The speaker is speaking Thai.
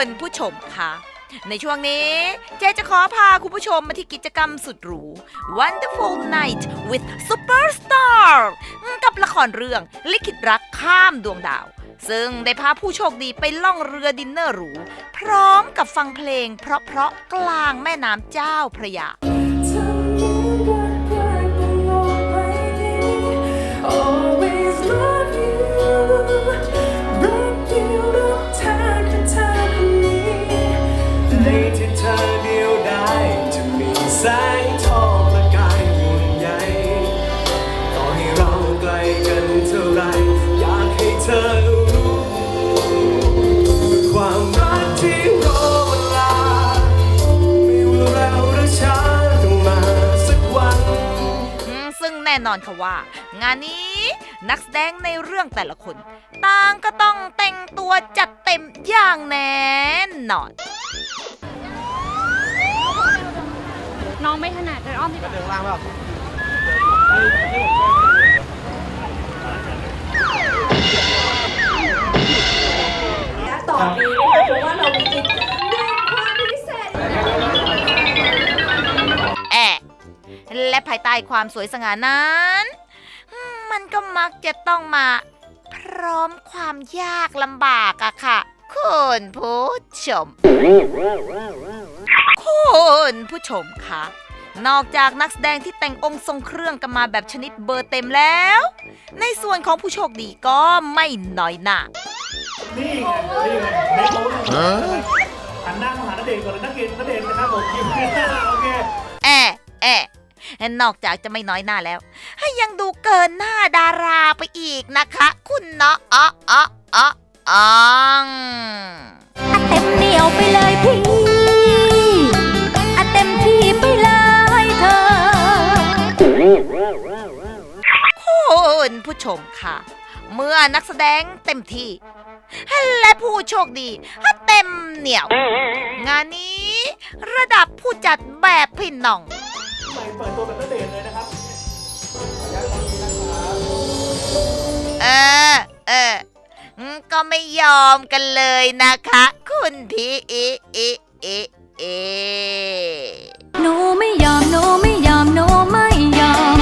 คุณผู้ชมคะในช่วงนี้เจ๊จะขอพาคุณผู้ชมมาที่กิจกรรมสุดหรู Wonderful Night with Superstar กับละครเรื่องลิขิตรักข้ามดวงดาวซึ่งได้พาผู้โชคดีไปล่องเรือดินเนอร์หรูพร้อมกับฟังเพลงเพราะๆกลางแม่น้ำเจ้าพระยาแสงทองประกายห่วงใยต่อให้เราไกลกันเท่าไรอยากให้เธอรู้ความรักที่รอเวลาไม่ว่าเราหรือช้าต้องมาสักวันซึ่งแน่นอนค่ะว่างานนี้นักแสดงในเรื่องแต่ละคนต่างก็ต้องแต่งตัวจัดเต็มอย่างแน่นอนน้องไม่ถนัดเดินอ้อมดีกว่าเดินล่างเปล่าต่อดีนะคะเพราะว่าเรามีกิจกรรมเรื่องความพิเศษและภายใต้ความสวยสง่านั้นมันก็มักจะต้องมาพร้อมความยากลำบากอะค่ะคุณผู้ชมคะนอกจากนักแสดงที่แต่งองค์ทรงเครื่องกันมาแบบชนิดเบอร์เต็มแล้วในส่วนของผู้โชคดีก็ไม่น้อยหน้านี่ไงในเขาหันหน้ามาหาณเดชน์ก่อนเลยณเดชน์นะครับผมยิ้มโอเคนอกจากจะไม่น้อยหน้าแล้วยังดูเกินหน้าดาราไปอีกนะคะคุณเนาะเต็มเหนียวไปเลยพี่เต็มที่ไปเลยเธอคุณผู้ชมค่ะเมื่อนักแสดงเต็มที่และผู้โชคดีเต็มเหนียวงานนี้ระดับผู้จัดแบบพี่น้องเปิดตัวแบบณเดชน์เลยนะครับก็ไม่ยอมกันเลยนะคะคุณพี่หนูไม่ยอมหนูไม่ยอมหนูไม่ยอม